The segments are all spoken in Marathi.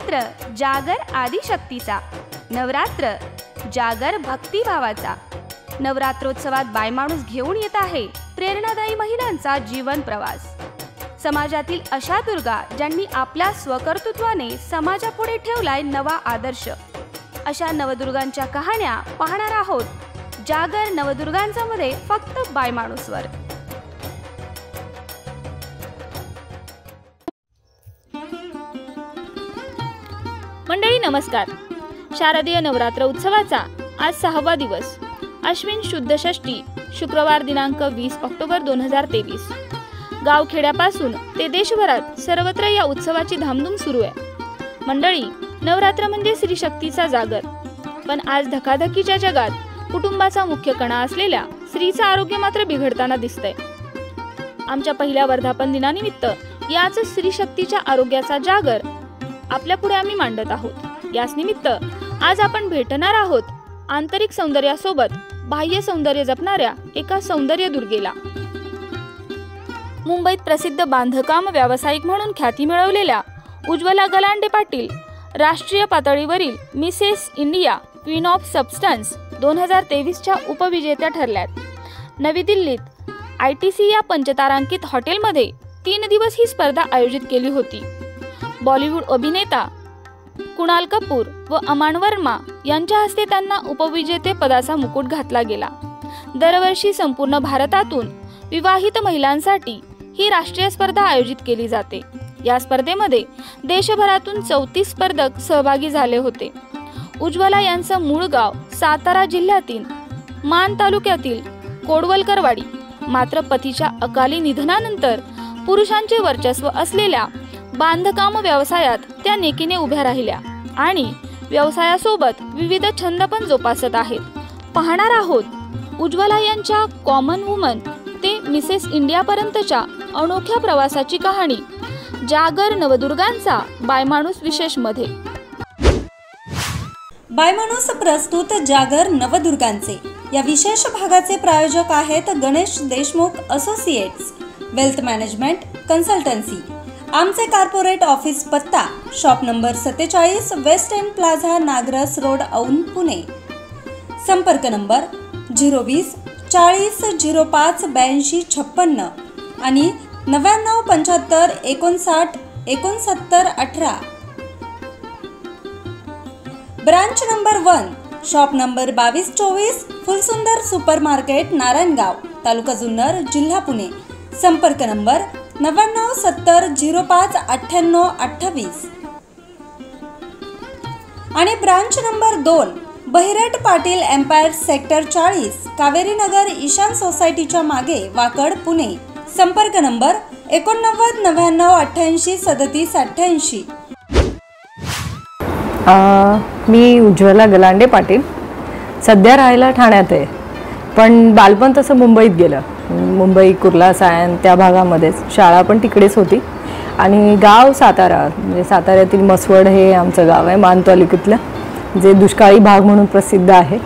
नवरात्र जागर आदिशक्तीचा, नवरात्र जागर भक्तिभावाचा। नवरात्रोत्सवात बायमाणूस घेऊन येत आहे प्रेरणादायी महिलांचा जीवन प्रवास। समाजातील अशा दुर्गा ज्यांनी आपल्या स्वकर्तृत्वाने समाजापुढे ठेवलाय नवा आदर्श, अशा नवदुर्गांच्या कहाण्या पाहणार आहोत जागर नवदुर्गांचा मध्ये फक्त बायमाणूसवर। मंडळी नमस्कार। शारदीय नवरात्र उत्सवाचा आज 6वा दिवस, अश्विन शुद्ध षष्टी, शुक्रवार दिनांक 20 ऑक्टोबर 2023। गावखेड्यापासून ते देशभरात सर्वत्र या उत्सवाची धामधूम सुरू आहे। मंडळी, नवरात्र म्हणजे स्त्री शक्तीचा जागर, पण आज धकाधकीच्या जगात कुटुंबाचा मुख्य कणा असलेल्या स्त्रीचं आरोग्य मात्र बिघडताना दिसतंय। आमच्या पहिल्या वर्धापन दिनानिमित्त याच स्त्री शक्तीच्या आरोग्याचा जागर आपल्या पुढे आम्ही मांडत आहोत। याच निमित्त आज आपण भेटणार आहोत आंतरिक सौंदर्यासोबत बाह्य सौंदर्य जपणाऱ्या एका सौंदर्य दुर्गेला। मुंबईत प्रसिद्ध बांधकाम व्यावसायिक म्हणून ख्याती मिळवलेल्या उज्ज्वला गलांडे पाटील राष्ट्रीय पातळीवरील Mrs India queen of substance 2023च्या उपविजेत्या ठरल्यात। नवी दिल्लीत ITC या पंचतारांकित हॉटेलमध्ये 3 दिवस ही स्पर्धा आयोजित केली होती। बॉलिवूड अभिनेता कुणाल कपूर व अमान वर्मा यांच्या हस्ते त्यांना उपविजेते पदाचा मुकुट घातला गेला। दरवर्षी संपूर्ण भारतातून विवाहित महिलांसाठी ही राष्ट्रीय स्पर्धा आयोजित केली जाते। या स्पर्धेमध्ये देशभरातून 34 स्पर्धक सहभागी झाले होते। उज्ज्वला यांचं मूळ गाव सातारा जिल्ह्यातील मान तालुक्यातील कोडवलकरवाडी, मात्र पतीच्या अकाली निधनानंतर पुरुषांचे वर्चस्व असलेल्या बांधकाम व्यवसायात त्या नेकीने उभ्या राहिल्या आणि व्यवसायासोबत विविध छंद पण जोपासत आहेत। पाहणार आहोत उज्ज्वला यांच्या कॉमन वुमन ते मिसेस इंडिया पर्यंतच्या अनोख्या प्रवासाची कहाणी जागर नवदुर्गांचा बायमाणूस विशेष मध्ये। बायमाणूस प्रस्तुत जागर नवदुर्गांचे या विशेष भागाचे प्रायोजक आहेत Ganesh Deshmukh associates wealth management consultancy. आमचे कॉर्पोरेट ऑफिस पत्ता shop number 47 West End Plaza Nagras road Aundh Pune. संपर्क नंबर 020 40 05 82 56 आणि 99 75 59 69 18। Branch number 1 shop number 2224 Phulsundar super market Narayangaon taluka Junnar जिल्हा पुणे। संपर्क नंबर 99 70 05 98 28 आणि branch number 2 Bahirat Patil empire sector 40 Kaveri Nagar Ishan सोसायटीच्या मागे वाकड पुणे। संपर्क नंबर 89 99 88 37 88। मी उज्ज्वला गलांडे पाटील, सध्या राहायला ठाण्यात आहे, पण बालपण तसं मुंबईत गेलं। मुंबई कुर्ला सायन त्या भागामध्येच, शाळा पण तिकडेच होती आणि गाव सातारा, म्हणजे साताऱ्यातील मसवड हे आमचं गाव आहे मान तालुक्यातलं, जे दुष्काळी भाग म्हणून प्रसिद्ध आहे।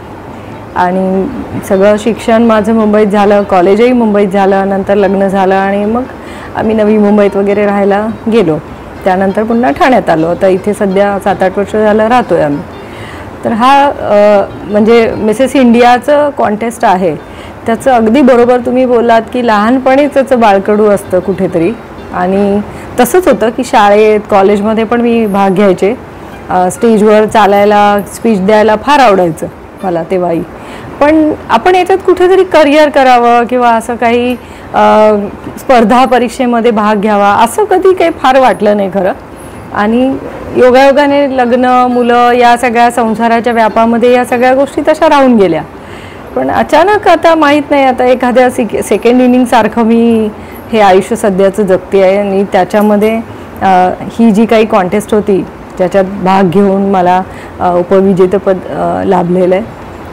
आणि सगळं शिक्षण माझं मुंबईत झालं, कॉलेजही मुंबईत झालं, नंतर लग्न झालं आणि मग आम्ही नवी मुंबईत वगैरे राहायला गेलो। त्यानंतर पुन्हा ठाण्यात आलो। आता इथे सध्या 7-8 वर्ष झालं राहतोय आम्ही। तर हा म्हणजे मिसेस इंडियाचं कॉन्टेस्ट आहे, त्याचं अगदी बरोबर तुम्ही बोललात की लहानपणीच त्याचं बाळकडू असतं कुठेतरी, आणि तसंच होतं की शाळेत कॉलेजमध्ये पण मी भाग घ्यायचे। स्टेजवर चालायला स्पीच द्यायला फार आवडायचं मला तेव्हाही, पण आपण याच्यात कुठेतरी करिअर करावं किंवा असं काही स्पर्धा परीक्षेमध्ये भाग घ्यावा असं कधी काही फार वाटलं नाही खरं। आणि योगायोगाने लग्न मुलं या सगळ्या संसाराच्या व्यापामध्ये या सगळ्या गोष्टी तशा राहून गेल्या। पण अचानक आता माहीत नाही, आता एखाद्या सेकंड इनिंग सारखं मी हे आयुष्य सध्याचं जगते आहे आणि त्याच्यामध्ये ही जी काही कॉन्टेस्ट होती त्याच्यात भाग घेऊन मला उपविजेतेपद लाभलेलं आहे।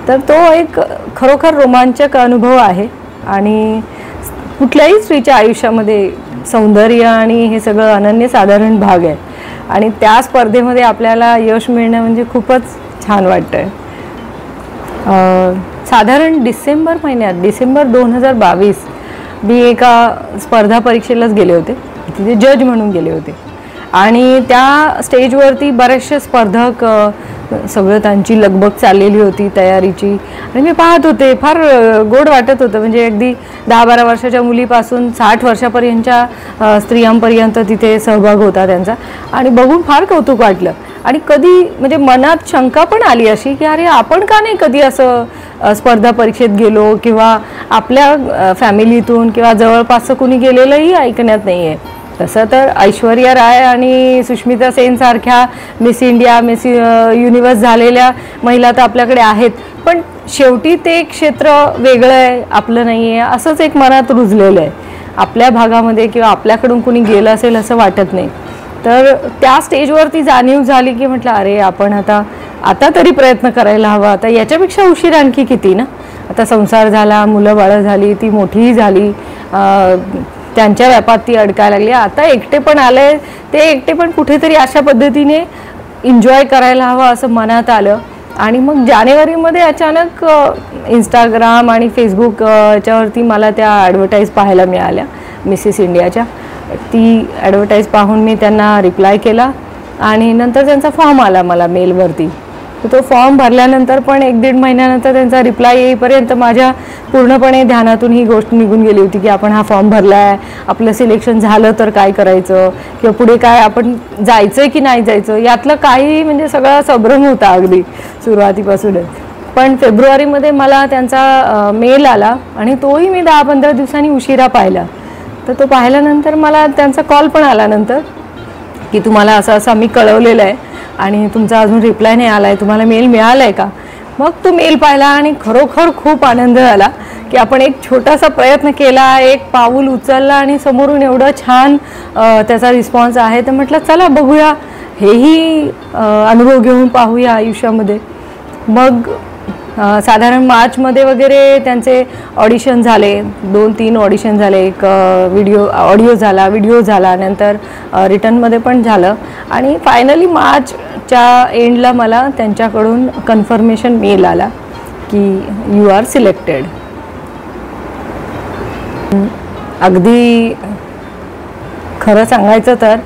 तर तो एक खरोखर रोमांचक अनुभव आहे आणि कुठल्याही स्त्रीच्या आयुष्यामध्ये सौंदर्य आणि हे सगळं अनन्यसाधारण भाग आहे आणि त्या स्पर्धेमध्ये आपल्याला यश मिळणं म्हणजे खूपच छान वाटतंय। साधारण डिसेंबर महिन्यात, डिसेंबर 2022 मी एका स्पर्धा परीक्षेलाच गेले होते, तिथे जज म्हणून गेले होते आणि त्या स्टेजवरती बरेचसे स्पर्धक, सगळं त्यांची लगबग चाललेली होती तयारीची, आणि मी पाहत होते. फार गोड वाटत होतं. म्हणजे अगदी 10-12 वर्षाच्या मुलीपासून 60 वर्षापर्यंतच्या स्त्रियांपर्यंत तिथे सहभाग होता त्यांचा, आणि बघून फार कौतुक वाटलं. आणि कधी म्हणजे मनात शंका पण आली अशी की अरे आपण का नाही कधी असं स्पर्धा परीक्षेत गेलो, किंवा आपल्या फॅमिलीतून किंवा जवळपासचं कुणी गेलेलंही ऐकण्यात नाही आहे. तसं तर ऐश्वर्या राय आणि सुष्मिता सेन सारख्या मिस इंडिया, मिस युनिवर्स झालेल्या महिला तर आपल्याकडे आहेत, पण शेवटी ते क्षेत्र वेगळं आहे, आपलं नाही आहे, असंच एक मनात रुजलेलं आहे. आपल्या भागामध्ये किंवा आपल्याकडून कुणी गेलं असेल असं वाटत नाही. तर त्या स्टेजवरती जाणीव झाली की म्हटलं अरे आपण आता तरी प्रयत्न करायला हवा. आता याच्यापेक्षा उशीर आणखी किती ना. आता संसार झाला, मुलं बाळं झाली, ती मोठीही झाली, त्यांच्या व्यापात ती अडकायला लागली. आता एकटे पण आले, ते एकटे पण कुठेतरी अशा पद्धतीने एन्जॉय करायला हवं असं मनात आलं. आणि मग जानेवारीमध्ये अचानक इंस्टाग्राम आणि फेसबुक याच्यावरती मला त्या ॲडव्हर्टाईज पाहायला मिळाल्या मिसेस इंडियाच्या. ती ॲडव्हर्टाईज पाहून मी त्यांना रिप्लाय केला, आणि नंतर त्यांचा फॉर्म आला मला मेलवरती. तर तो फॉर्म भरल्यानंतर पण 1-1.5 महिन्यानंतर त्यांचा रिप्लाय येईपर्यंत माझ्या पूर्णपणे ध्यानातून ही गोष्ट निघून गेली होती की आपण हा फॉर्म भरला आहे, आपलं सिलेक्शन झालं तर काय करायचं, किंवा पुढे काय आपण जायचं आहे की नाही जायचं, यातलं काही म्हणजे सगळा संभ्रम होता अगदी सुरुवातीपासूनच. पण फेब्रुवारीमध्ये मला त्यांचा मेल आला, आणि तोही मी 10-15 दिवसांनी उशिरा पाहिला. तर तो पाहिल्यानंतर मला त्यांचा कॉल पण आला नंतर की तुम्हाला असं आम्ही कळवलेलं आहे आणि तुमचा अजून रिप्लाय नाही आला आहे, तुम्हाला मेल मिळाला आहे का. मग तो मेल पाहिला आणि खरोखर खूप आनंद झाला की आपण एक छोटासा प्रयत्न केला, एक पाऊल उचलला, आणि समोरून एवढं छान त्याचा रिस्पॉन्स आहे. तर म्हटलं चला बघूया, हेही अनुभव घेऊन पाहूया आयुष्यामध्ये. मग साधारण मार्चमध्ये वगैरे त्यांचे ऑडिशन झाले, 2-3 ऑडिशन झाले. एक ऑडिओ झाला, नंतर रिटर्नमध्ये पण झालं, आणि फायनली मार्चच्या एंडला मला त्यांच्याकडून कन्फर्मेशन मेल आला की यू आर सिलेक्टेड. अगदी खरं सांगायचं तर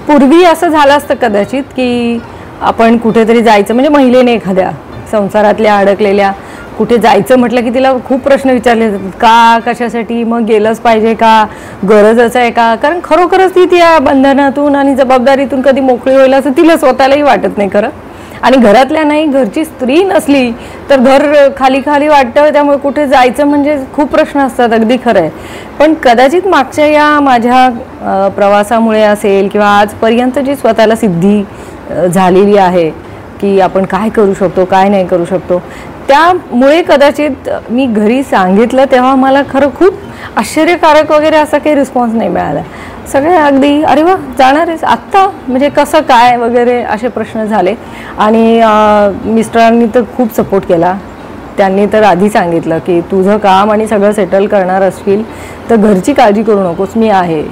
पूर्वी असं झालं असतं कदाचित की आपण कुठेतरी जायचं, म्हणजे महिलेने एखाद्या संसारातल्या अडकलेल्या कुठे जायचं म्हटलं की तिला खूप प्रश्न विचारले जातात, का, कशासाठी, मग गेलंच पाहिजे का, गरजच आहे का. कारण खरोखरच ती त्या बंधनातून आणि जबाबदारीतून कधी मोकळी होईल असं तिला स्वतःलाही वाटत नाही खरं. आणि घरातल्या नाही, घरची स्त्री नसली तर घर खाली खाली वाटतं. त्यामुळे कुठे जायचं म्हणजे खूप प्रश्न असतात, अगदी खरं आहे. पण कदाचित मागच्या या माझ्या प्रवासामुळे असेल, किंवा आजपर्यंत जी स्वतःला सिद्धी झालेली आहे की आपण काय करू शकतो, काय नाही करू शकतो, त्यामुळे कदाचित मी घरी सांगितलं तेव्हा मला खरं खूप आश्चर्यकारक वगैरे असा काही रिस्पॉन्स नाही मिळाला. सगळे अगदी अरे वा जाणार आहेस आत्ता, म्हणजे कसं काय वगैरे असे प्रश्न झाले. आणि मिस्टरांनी तर खूप सपोर्ट केला. त्यांनी तर आधी सांगितलं की तुझं काम आणि सगळं सेटल करणार असशील तर घरची काळजी करू नकोस, मी आहे.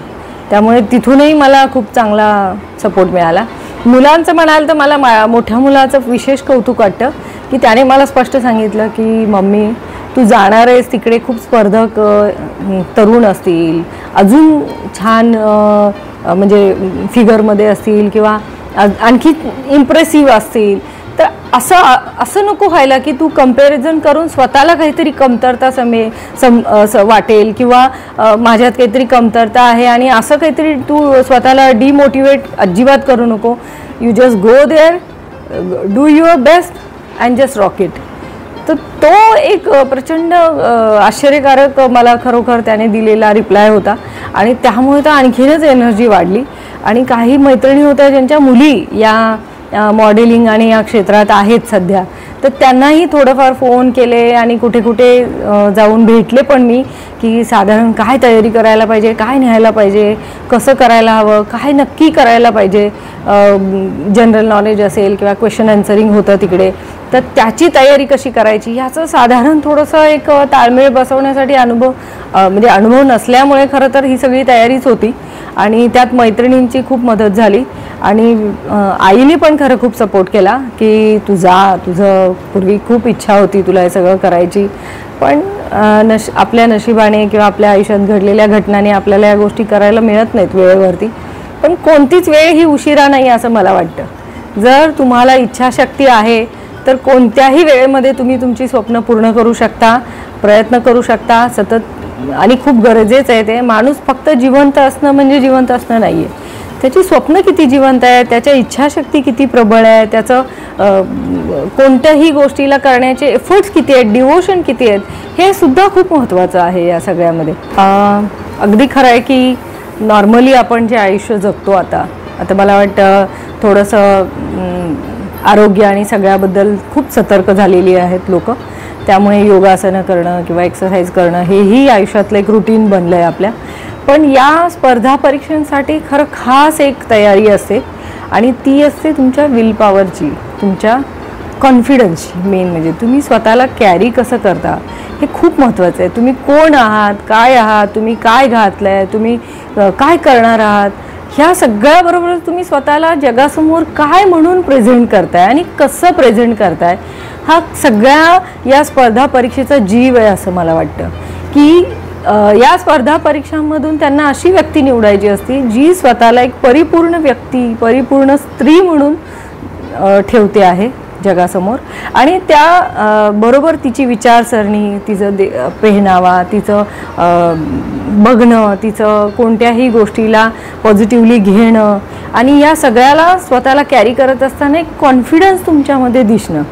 त्यामुळे तिथूनही मला खूप चांगला सपोर्ट मिळाला. मुलांचं म्हणाल तर मला मोठ्या मुलाचं विशेष कौतुक वाटतं की त्याने मला स्पष्ट सांगितलं की मम्मी तू जाणार आहेस तिकडे, खूप स्पर्धक तरुण असतील, अजून छान म्हणजे फिगरमध्ये असतील किंवा आणखी इम्प्रेसिव्ह असतील, तर असं नको व्हायला की तू कंपॅरिझन करून स्वतःला काहीतरी कमतरता वाटेल किंवा माझ्यात काहीतरी कमतरता आहे आणि असं काहीतरी तू स्वतःला डिमोटिवेट अजिबात करू नको. You just go there, do your best and just rock it. तर तो एक प्रचंड आश्चर्यकारक मला खरोखर त्याने दिलेला रिप्लाय होता आणि त्यामुळे तर आणखीनच एनर्जी वाढली. आणि काही मैत्रिणी होत्या ज्यांच्या मुली या मॉडेलिंग आणि या क्षेत्रात आहेत सध्या, तर त्यांनाही थोडंफार फोन केले आणि कुठे कुठे जाऊन भेटले पण मी की साधारण काय तयारी करायला पाहिजे, काय न्यायला पाहिजे, कसं करायला हवं, काय नक्की करायला पाहिजे. जनरल नॉलेज असेल किंवा क्वेश्चन आन्सरिंग होतं तिकडे, तर त्याची तयारी कशी करायची याचं साधारण थोडंसं एक ताळमेळ बसवण्यासाठी अनुभव नसल्यामुळे खरं तर ही सगळी तयारीच होती. आणि त्यात मैत्रिणींची खूप मदत झाली आणि आईने पण खरं खूप सपोर्ट केला की तुझं पूर्वी खूप इच्छा होती तुला हे सगळं करायची, पण आपल्या नशिबाने किंवा आपल्या आयुष्यात घडलेल्या घटनांनी आपल्याला या गोष्टी करायला मिळत नाहीत वेळेवरती. पण कोणतीच वेळ ही उशिरा नाही असं मला वाटतं. जर तुम्हाला इच्छाशक्ती आहे तर कोणत्याही वेळेमध्ये तुम्ही तुमची स्वप्न पूर्ण करू शकता, प्रयत्न करू शकता सतत. आणि खूप गरजेचं आहे ते. माणूस फक्त जिवंत असणं म्हणजे जिवंत असणं नाही आहे, त्याची स्वप्न किती जिवंत आहे, त्याच्या इच्छाशक्ती किती प्रबळ आहे, त्याचं कोणत्याही गोष्टीला करण्याचे एफर्ट्स किती आहेत, डिवोशन किती आहेत, हे सुद्धा खूप महत्त्वाचं आहे या सगळ्यामध्ये. अगदी खरं आहे की नॉर्मली आपण जे आयुष्य जगतो आता मला वाटतं थोडंसं आरोग्य आणि सगळ्याबद्दल खूप सतर्क झालेली आहेत लोक. त्यामुळे योगासनं करणं किंवा एक्सरसाइज करणं हेही आयुष्यातलं एक रुटीन बनलं आहे आपल्या. पण या स्पर्धा परीक्षांसाठी खरं खास एक तयारी असते आणि ती असते तुमच्या विल पॉवरची, तुमच्या कॉन्फिडन्सची. मेन म्हणजे तुम्ही स्वतःला कॅरी कसं करता हे खूप महत्त्वाचं आहे. तुम्ही कोण आहात, काय आहात, तुम्ही काय घातलं आहे, तुम्ही काय करणार आहात, ह्या सगळ्याबरोबर तुम्ही स्वतःला जगासमोर काय म्हणून प्रेझेंट करताय आणि कसं प्रेझेंट करताय, हा सगळ्या या स्पर्धा परीक्षेचा जीव आहे असं मला वाटतं. की या स्पर्धा परीक्षांमधून त्यांना अशी व्यक्ती निवडायची असते जी स्वतःला एक परिपूर्ण व्यक्ती, परिपूर्ण स्त्री म्हणून ठेवते आहे जगासमोर. आणि त्या बरोबर तिची विचारसरणी, तिचं पेहनावा, तिचं बघणं, तिचं कोणत्याही गोष्टीला पॉझिटिव्हली घेणं आणि या सगळ्याला स्वतःला कॅरी करत असताना एक कॉन्फिडन्स तुमच्यामध्ये दिसणं,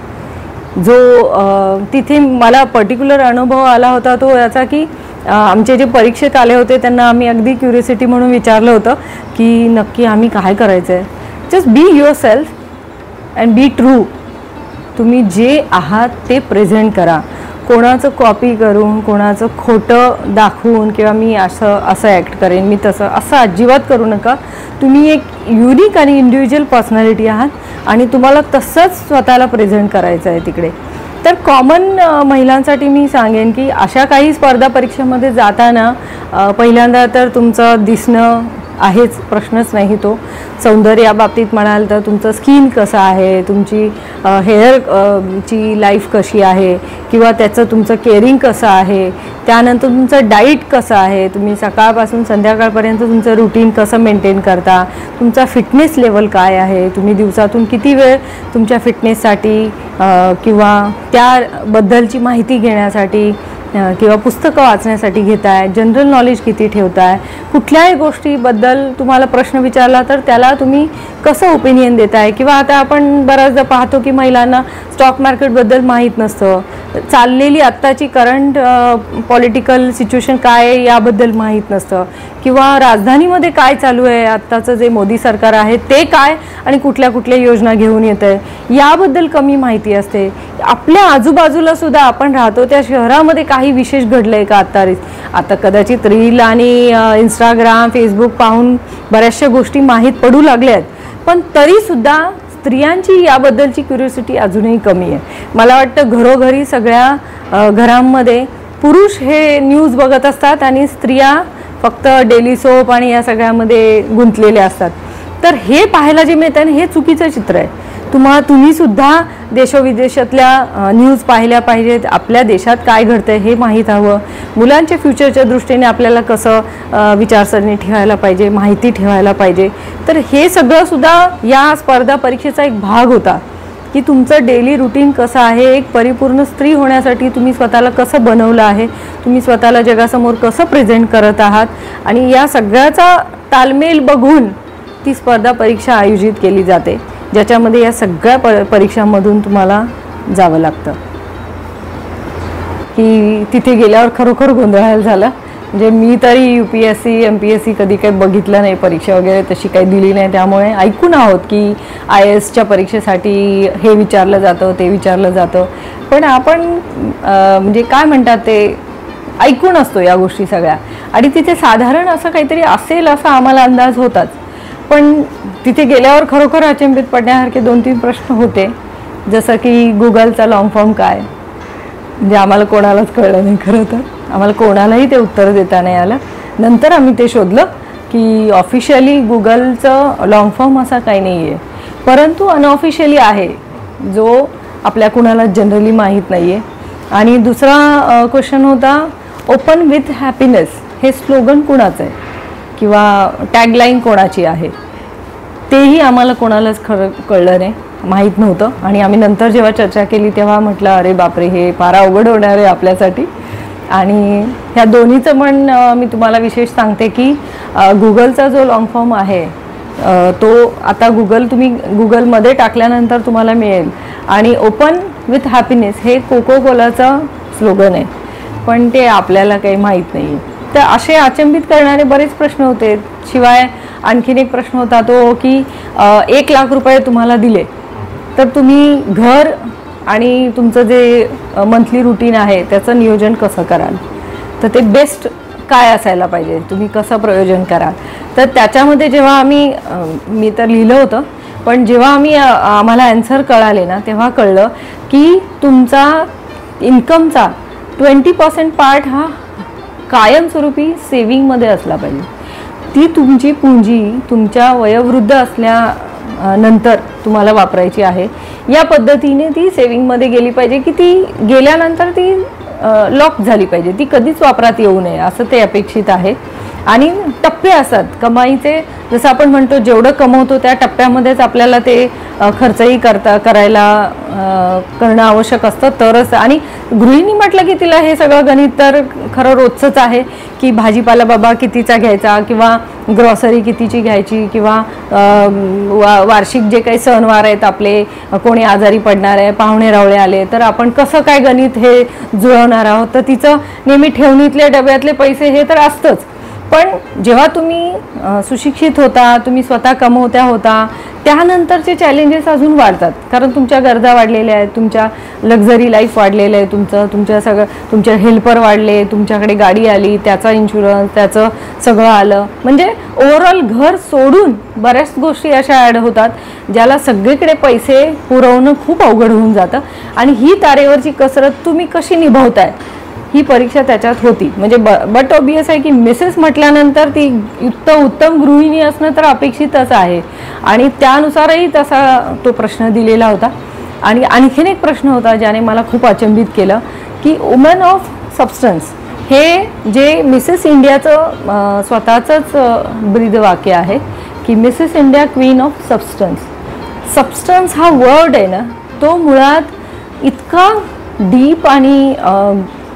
जो तिथे मला पर्टिक्युलर अनुभव आला होता तो याचा की आमचे जे परीक्षक आले होते त्यांना आम्ही अगदी क्युरियोसिटी म्हणून विचारलं होतं की नक्की आम्ही काय करायचं आहे. Just be your self and be true. तुम्ही जे आहात ते प्रेझेंट करा. कोणाचं कॉपी करून, कोणाचं खोटं दाखवून किंवा मी असं ॲक्ट करेन, मी असं अजिबात करू नका. तुम्ही एक युनिक आणि इंडिव्हिज्युअल पर्सनॅलिटी आहात आणि तुम्हाला तसंच स्वतःला प्रेझेंट करायचं आहे तिकडे. तर कॉमन महिलांसाठी मी सांगेन की अशा काही स्पर्धा परीक्षेमध्ये जाताना पहिल्यांदा तर तुमचं दिसणं आहेच, प्रश्नच नाही तो. सौंदर्याबाबतीत म्हणाल तर तुमचं स्किन कसं आहे, तुमची हेअर ची लाईफ कशी आहे किंवा त्याचं तुमचं केअरिंग कसं आहे, त्यानंतर तुमचं डाईट कसं आहे, तुम्ही सकाळपासून संध्याकाळपर्यंत तुमचं रुटीन कसं मेंटेन करता, तुमचा फिटनेस लेवल काय आहे, तुम्ही दिवसातून किती वेळ तुमच्या फिटनेससाठी किंवा त्याबद्दलची माहिती घेण्यासाठी किंवा पुस्तकं वाचण्यासाठी घेताय, जनरल नॉलेज किती ठेवताय, कुठल्याही गोष्टीबद्दल तुम्हाला प्रश्न विचारला तर त्याला तुम्ही कसं ओपिनियन देताय. किंवा आता आपण बऱ्याचदा पाहतो की महिलांना स्टॉक मार्केटबद्दल माहीत नसतं, चाललेली आत्ताची करंट पॉलिटिकल सिच्युएशन काय आहे याबद्दल माहीत नसतं, किंवा राजधानीमध्ये काय चालू आहे, आत्ताचं जे मोदी सरकार आहे ते काय आणि कुठल्या कुठल्या योजना घेऊन येत आहे याबद्दल कमी माहिती असते. आपल्या आजूबाजूला सुद्धा आपण राहतो त्या शहरामध्ये काही विशेष घडलं आहे का आता कदाचित रील आणि इंस्टाग्राम, फेसबुक पाहून बऱ्याचशा गोष्टी माहीत पडू लागल्या आहेत. पण तरीसुद्धा स्त्रियांची याबद्दलची क्युरियोसिटी अजूनही कमी आहे. मला वाटतं घरोघरी सगळ्या घरांमध्ये पुरुष हे न्यूज बघत असतात आणि स्त्रिया फक्त डेली सोप आणि या सगळ्यामध्ये गुंतलेल्या असतात. तर हे पाहायला जे मिळतं हे चुकीचं चित्र आहे. तुम्ही सुद्धा देशोविदेशातल्या न्यूज पाहिल्या पाहिजेत. आपल्या देशात काय घडतंय हे माहीत हवं. मुलांच्या फ्युचरच्या दृष्टीने आपल्याला कसं विचारसरणी ठेवायला पाहिजे, माहिती ठेवायला पाहिजे. तर हे सगळं सुद्धा या स्पर्धा परीक्षेचा एक भाग होता की तुमचं डेली रुटीन कसं आहे, एक परिपूर्ण स्त्री होण्यासाठी तुम्ही स्वतःला कसं बनवलं आहे, तुम्ही स्वतःला जगासमोर कसं प्रेझेंट करत आहात. आणि या सगळ्याचा ताळमेळ बघून ती स्पर्धा परीक्षा आयोजित केली जाते, ज्याच्यामध्ये या सगळ्या परीक्षांमधून तुम्हाला जावं लागतं. की तिथे गेल्यावर खरोखर गोंधळ झाला. म्हणजे मी तरी UPSC MPSC कधी काही बघितलं नाही, परीक्षा वगैरे तशी काही दिली नाही. त्यामुळे ऐकून आहोत की IASच्या परीक्षेसाठी हे विचारलं जातं, ते विचारलं जातं. पण आपण म्हणजे काय म्हणतात ते ऐकून असतो या गोष्टी सगळ्या. आणि तिथे साधारण असं काहीतरी असेल असा आम्हाला अंदाज होताच. पण तिथे गेल्यावर खरोखर अचंबित पडण्यासारखे 2-3 प्रश्न होते. जसं की गुगलचा लॉंग फॉर्म काय, म्हणजे आम्हाला कोणालाच कळलं नाही. खरं तर आम्हाला कोणालाही ते उत्तर देता नाही आलं. नंतर आम्ही ते शोधलं की ऑफिशियली गुगलचं लॉंग फॉर्म असा काही नाही आहे, परंतु अनऑफिशियली आहे, जो आपल्या कुणाला जनरली माहीत नाही आहे. आणि दुसरा क्वेश्चन होता ओपन विथ हॅपीनेस. हे स्लोगन कुणाचं आहे किंवा टॅगलाईन कोणाची आहे तेही आम्हाला कोणालाच खरं कळलं नाही, माहीत नव्हतं. आणि आम्ही नंतर जेव्हा चर्चा केली तेव्हा म्हटलं अरे बापरे, हे फार अवघड होणार आहे आपल्यासाठी. आणि ह्या दोन्हीचं पण मी तुम्हाला विशेष सांगते की गुगलचा जो लॉंग फॉर्म आहे तो आता तुम्ही गुगलमध्ये टाकल्यानंतर तुम्हाला मिळेल. आणि ओपन विथ हॅपीनेस हे कोको कोलाचं स्लोगन आहे, पण ते आपल्याला काही माहीत नाही. तर असे अचंबित करणारे बरेच प्रश्न होते. शिवाय आणखीन एक प्रश्न होता तो की 1 लाख रुपये तुम्हाला दिले तर तुम्ही घर आणि तुमचं जे मंथली रुटीन आहे त्याचं नियोजन कसं कराल, तर ते बेस्ट काय असायला पाहिजे, तुम्ही कसं प्रयोजन कराल. तर त्याच्यामध्ये जेव्हा मी तर लिहिलं होतं, पण जेव्हा आम्हाला ॲन्सर कळाले ना तेव्हा कळलं की तुमचा इन्कमचा 20% पार्ट हा कायमस्वरूपी सेविंगमध्ये असला पाहिजे. ती तुमची पुंजी तुमच्या वयोवृद्ध असल्यानंतर तुम्हाला वापरायची आहे. या पद्धतीने ती सेविंगमध्ये गेली पाहिजे की ती गेल्यानंतर ती लॉक झाली पाहिजे, ती कधीच वापरात येऊ नये असं ते अपेक्षित आहे. आणि टप्पे असतात कमाईचे, जसं आपण म्हणतो जेवढं कमवतो त्या टप्प्यामध्येच आपल्याला ते खर्चही करणं आवश्यक असतं तरच. आणि गृहिणी म्हटलं की तिला हे सगळं गणित तर खरं रोजचंच आहे की भाजीपाला बाबा कितीचा घ्यायचा किंवा ग्रॉसरी कितीची घ्यायची किंवा वार्षिक जे काही सणवार आहेत आपले, कोणी आजारी पडणार आहे, पाहुणे रावळे आले तर आपण कसं काय गणित हे जुळवणार आहोत. तर तिचं नेहमी ठेवणीतल्या डब्यातले पैसे हे तर असतंच. पण जेव्हा तुम्ही सुशिक्षित होता, तुम्ही स्वतः कमवत्या होता, त्यानंतरचे चॅलेंजेस अजून वाढतात कारण तुमच्या गरजा वाढलेल्या आहेत, तुमच्या लक्झरी लाईफ वाढलेलं आहे, तुमच्या हेल्पर वाढले, तुमच्याकडे गाडी आली, त्याचा इन्शुरन्स, त्याचं सगळं आलं. म्हणजे ओव्हरऑल घर सोडून बऱ्याच गोष्टी अशा ॲड होतात ज्याला सगळीकडे पैसे पुरवणं खूप अवघड होऊन जातं. आणि ही तारेवरची कसरत तुम्ही कशी निभावताय ही परीक्षा त्याच्यात होती. म्हणजे बट ऑब्वियस आहे की मिसेस म्हटल्यानंतर ती उत्तम गृहिणी असणं तर अपेक्षितच आहे आणि त्यानुसारही तसा तो प्रश्न दिलेला होता. आणि आणखीन एक प्रश्न होता ज्याने मला खूप अचंबित केलं की वुमन ऑफ सबस्टन्स हे जे मिसेस इंडियाचं स्वतःचंच ब्रीदवाक्य आहे की Mrs India queen of substance. Substance हा वर्ड आहे ना तो मुळात इतका डीप आणि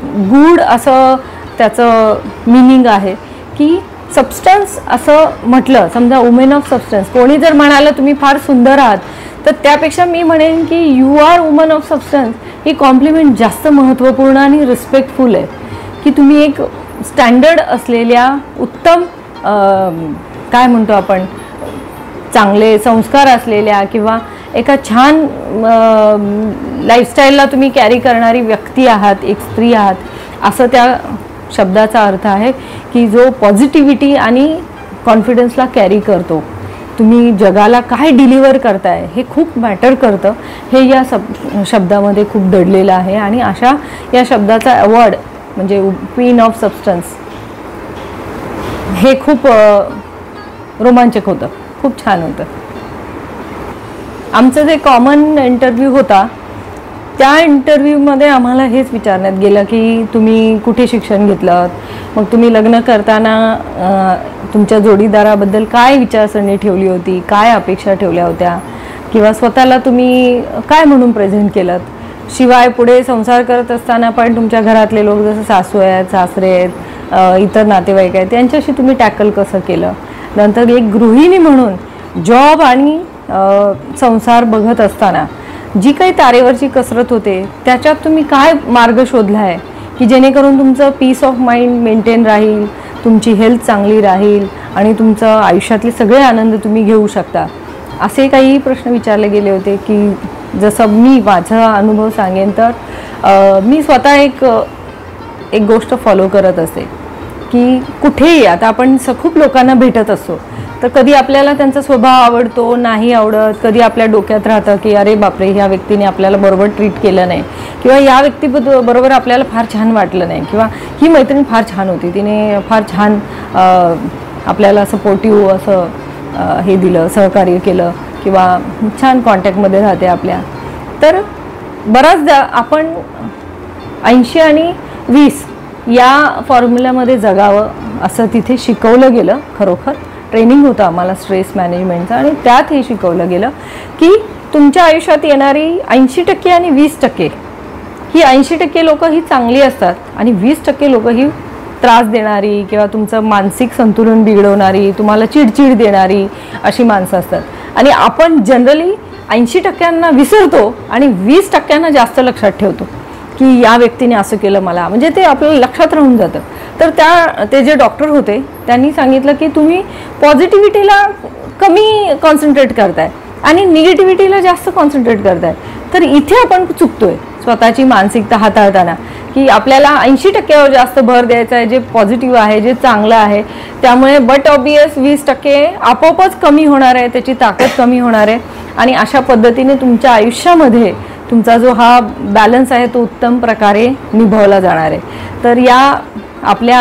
गूढ असं त्याचं मिनिंग आहे की सबस्टन्स असं म्हटलं, समजा वुमेन ऑफ सबस्टन्स, कोणी जर म्हणालं तुम्ही फार सुंदर आहात तर त्यापेक्षा मी म्हणेन की you are woman of substance ही कॉम्प्लिमेंट जास्त महत्त्वपूर्ण आणि रिस्पेक्टफुल आहे की तुम्ही एक स्टँडर्ड असलेल्या उत्तम काय म्हणतो आपण चांगले संस्कार असलेल्या किंवा एका छान लाईफस्टाईलला तुम्ही कॅरी करणारी व्यक्ती आहात, एक स्त्री आहात असं त्या शब्दाचा अर्थ आहे की जो पॉझिटिव्हिटी आणि कॉन्फिडन्सला कॅरी करतो. तुम्ही जगाला काय डिलिव्हर करताय हे खूप मॅटर करतं, हे या शब्दामध्ये खूप दडलेलं आहे. आणि अशा या शब्दाचा अवॉर्ड म्हणजे क्वीन ऑफ सबस्टन्स हे खूप रोमांचक होतं, खूप छान होतं. आमचं जे कॉमन इंटरव्ह्यू होता त्या इंटरव्ह्यूमध्ये आम्हाला हेच विचारण्यात गेलं की तुम्ही कुठे शिक्षण घेतलं, मग तुम्ही लग्न करताना तुमच्या जोडीदाराबद्दल काय विचारसरणी ठेवली होती, काय अपेक्षा ठेवल्या होत्या किंवा स्वतःला तुम्ही काय म्हणून प्रेझेंट केलं. शिवाय पुढे संसार करत असताना पण तुमच्या घरातले लोक जसं सासू आहेत, सासरे आहेत, इतर नातेवाईक आहेत त्यांच्याशी तुम्ही टॅकल कसं केलं. नंतर एक गृहिणी म्हणून जॉब आणि संसार बघत असताना जी काही तारेवरची कसरत होते त्याच्यात तुम्ही काय मार्ग शोधला आहे की जेणेकरून तुमचं पीस ऑफ माइंड मेंटेन राहील, तुमची हेल्थ चांगली राहील आणि तुमचं आयुष्यातले सगळे आनंद तुम्ही घेऊ शकता. असे काही प्रश्न विचारले गेले होते की जसं मी माझा अनुभव सांगेन तर मी स्वतः एक गोष्ट फॉलो करत असते की कुठेही आता आपण खूप लोकांना भेटत असतो तर कधी आपल्याला त्यांचा स्वभाव आवडतो, नाही आवडत, कधी आपल्या डोक्यात राहतं की अरे बापरे ह्या व्यक्तीने आपल्याला बरोबर ट्रीट केलं नाही किंवा या व्यक्तीबरोबर आपल्याला फार छान वाटलं नाही किंवा ही मैत्रीण फार छान होती, तिने फार छान आपल्याला सपोर्टिव्ह असं हे दिलं, सहकार्य केलं किंवा छान कॉन्टॅक्टमध्ये राहते आपल्या. तर बराचदा आपण 80 आणि 20 या फॉर्म्युल्यामध्ये जगावं असं तिथे शिकवलं गेलं. खरोखर ट्रेनिंग होतं आम्हाला स्ट्रेस मॅनेजमेंटचं, आणि त्यात हे शिकवलं गेलं की तुमच्या आयुष्यात येणारी 80% आणि 20%, ही 80% लोकं ही चांगली असतात आणि 20% लोकं ही त्रास देणारी किंवा तुमचं मानसिक संतुलन बिघडवणारी, तुम्हाला चिडचिड देणारी अशी माणसं असतात. आणि आपण जनरली 80% विसरतो आणि 20% जास्त लक्षात ठेवतो की या व्यक्तीने असं केलं मला, म्हणजे ते आपल्याला लक्षात राहून जातं. तर ते जे डॉक्टर होते त्यांनी सांगितलं की तुम्ही पॉझिटिव्हिटीला कमी कॉन्सन्ट्रेट करताय आणि निगेटिव्हिटीला जास्त कॉन्सन्ट्रेट करताय. तर इथे आपण चुकतोय स्वतःची मानसिकता हाताळताना, की आपल्याला 80% जास्त भर द्यायचा आहे, जे पॉझिटिव्ह आहे, जे चांगलं आहे. त्यामुळे बट ऑब्वियस 20% आपोआपच कमी होणार आहे, त्याची ताकद कमी होणार आहे आणि अशा पद्धतीने तुमच्या आयुष्यामध्ये तुमचा जो हा बॅलन्स आहे तो उत्तम प्रकारे निभावला जाणार आहे. तर या आपल्या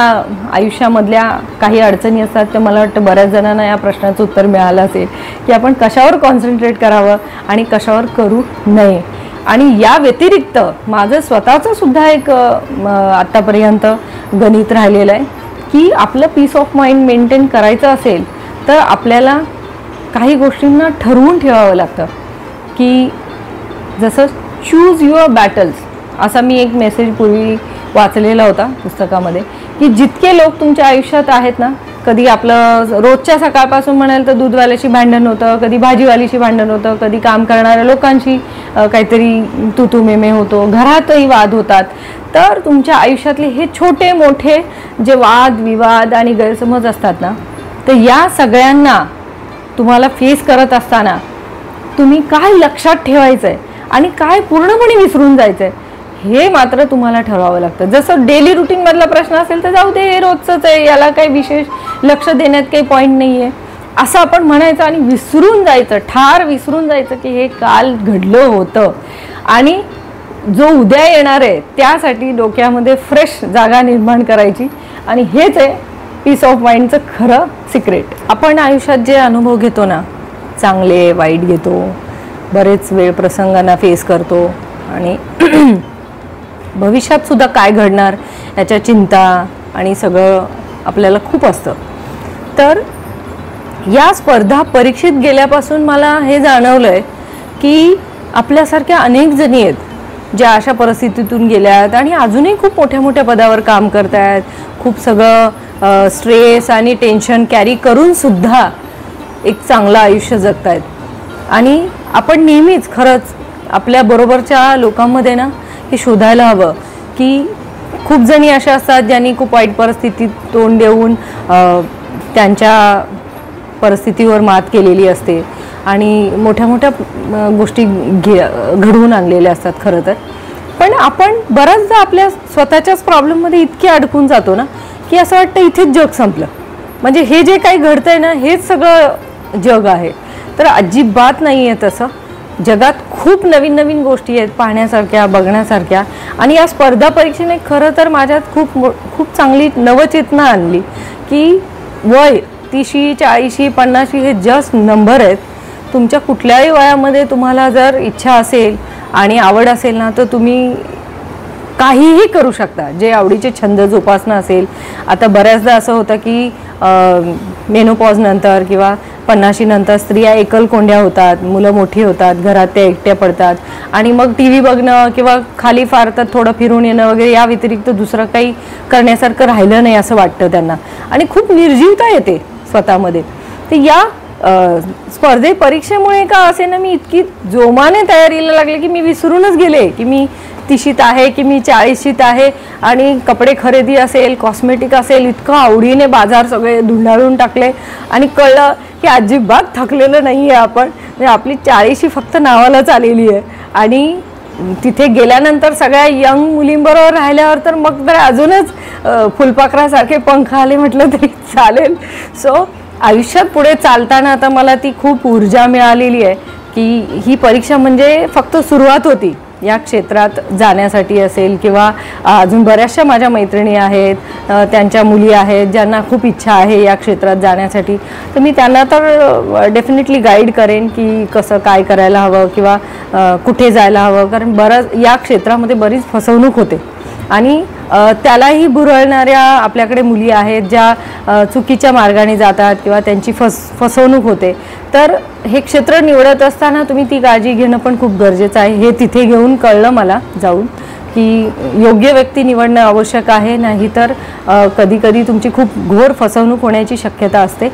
आयुष्यामधल्या काही अडचणी असतात, तर मला वाटतं बऱ्याच जणांना या प्रश्नाचं उत्तर मिळालं असेल की आपण कशावर कॉन्सन्ट्रेट करावं आणि कशावर करू नये. आणि या व्यतिरिक्त माझं स्वतःचं सुद्धा एक आत्तापर्यंत गणित राहिलेलं आहे की आपलं पीस ऑफ माइंड मेंटेन करायचं असेल तर आपल्याला काही गोष्टींना ठरवून ठेवावं लागतं. की जसं चूज युअर बॅटल्स, असा मी एक मेसेज पूर्वी वाचलेला होता पुस्तकामध्ये, की जितके लोक तुमच्या आयुष्यात आहेत ना, कधी आपलं रोजच्या सकाळपासून म्हणाल तर दूधवाल्याशी भांडण होतं, कधी भाजीवालीशी भांडण होतं, कधी काम करणाऱ्या लोकांशी काहीतरी तू मेमे होतो, घरातही वाद होतात. तर तुमच्या आयुष्यातले हे छोटे मोठे जे वाद विवाद आणि गैरसमज असतात ना, तर या सगळ्यांना तुम्हाला फेस करत असताना तुम्ही काय लक्षात ठेवायचं आहे आणि काय पूर्णपणे विसरून जायचं आहे हे मात्र तुम्हाला ठरवावं लागतं. जसं डेली रुटीनमधला प्रश्न असेल तर जाऊ दे, हे रोजचंच आहे, याला काही विशेष लक्ष देण्यात काही पॉईंट नाही आहे असं आपण म्हणायचं आणि विसरून जायचं, ठार विसरून जायचं की हे काल घडलं होतं. आणि जो उद्या येणार आहे त्यासाठी डोक्यामध्ये फ्रेश जागा निर्माण करायची. आणि हेच आहे पीस ऑफ माइंडचं खरं सिक्रेट. आपण आयुष्यात जे अनुभव घेतो ना, चांगले वाईट घेतो, बरेच वेळ प्रसंगांना फेस करतो आणि भविष्यात सुद्धा काय घडणार याच्या चिंता आणि सगळं आपल्याला खूप असतं. तर या स्पर्धा परीक्षेत गेल्यापासून मला हे जाणवलं आहे की आपल्यासारख्या अनेक जणी आहेत ज्या अशा परिस्थितीतून गेल्यात आणि अजूनही खूप मोठ्या मोठ्या पदावर काम करत आहेत, खूप सगळं स्ट्रेस आणि टेन्शन कॅरी करून सुद्धा एक चांगलं आयुष्य जगत आहेत. आणि आपण नेहमीच खरंच आपल्या बरोबरच्या लोकांमध्ये ना हे शोधायला हवं की खूप जणी अशा असतात ज्यांनी खूप वाईट परिस्थितीत तोंड देऊन त्यांच्या परिस्थितीवर मात केलेली असते आणि मोठ्या मोठ्या गोष्टी घडवून आणलेल्या असतात खरं तर. पण आपण बऱ्याचदा आपल्या स्वतःच्याच प्रॉब्लेममध्ये इतके अडकून जातो ना की असं वाटतं इथेच जग संपलं, म्हणजे हे जे काही घडतंय ना हेच सगळं जग आहे. तर अजिबात नाही आहे तसं. जगात खूप नवीन नवीन गोष्टी आहेत पाहण्यासारख्या, बघण्यासारख्या. आणि या स्पर्धा परीक्षेने खरं तर माझ्यात खूप चांगली नवचेतना आणली की वय 30, 40, 50 हे जस्ट नंबर आहेत. तुमच्या कुठल्याही वयामध्ये तुम्हाला जर इच्छा असेल आणि आवड असेल ना तर तुम्ही काहीही करू शकता, जे आवडीचे छंद जोपासणं असेल. आता बऱ्याचदा असं होतं की मेनोपॉज नंतर किंवा 50 नंतर स्त्रिया एकलकोंड्या होतात, मुलं मोठी होतात, घरात त्या एकट्या पडतात आणि मग टी व्ही बघणं किंवा खाली फार तर थोडं फिरून येणं वगैरे या व्यतिरिक्त दुसरं काही करण्यासारखं राहिलं नाही असं वाटतं त्यांना आणि खूप निर्जीवता येते स्वतःमध्ये. तर या स्पर्धे परीक्षेमुळे का असे ना मी इतकी जोमाने तयारीला लागले की मी विसरूनच गेले की मी 30शीत आहे की मी 40शीत आहे. आणि कपडे खरेदी असेल, कॉस्मेटिक असेल, इतकं आवडीने बाजार सगळे धुंडाळून टाकले आणि कळलं की अजिबात थकलेलं नाही आहे आपण, म्हणजे आपली 40शी फक्त नावालाच आलेली आहे. आणि तिथे गेल्यानंतर सगळ्या यंग मुलींबरोबर राहिल्यावर तर मग तर अजूनच फुलपाखरासारखे पंख आले म्हटलं तरी चालेल. सो आयुष्यात पुढे चालताना आता मला ती खूप ऊर्जा मिळालेली आहे की ही परीक्षा म्हणजे फक्त सुरुवात होती या क्षेत्रात जाण्यासाठी असेल किंवा अजून बऱ्याचशा माझ्या मैत्रिणी आहेत, त्यांच्या मुली आहेत ज्यांना खूप इच्छा आहे या क्षेत्रात जाण्यासाठी. तर मी त्यांना तर डेफिनेटली गाईड करेन की कसं काय करायला हवं किंवा कुठे जायला हवं, कारण या क्षेत्रामध्ये बरीच फसवणूक होते आणि त्यालाही बुरळणाऱ्या आपल्याकडे मुली आहेत ज्या चुकीच्या मार्गाने जातात किंवा त्यांची फसवणूक होते. तर हे क्षेत्र निवडत असताना तुम्ही ती काळजी घेणं पण खूप गरजेचं आहे. हे तिथे घेऊन कळलं मला जाऊन की योग्य व्यक्ती निवडणं आवश्यक आहे, नाहीतर कधी कधी तुमची खूप घोर फसवणूक होण्याची शक्यता असते.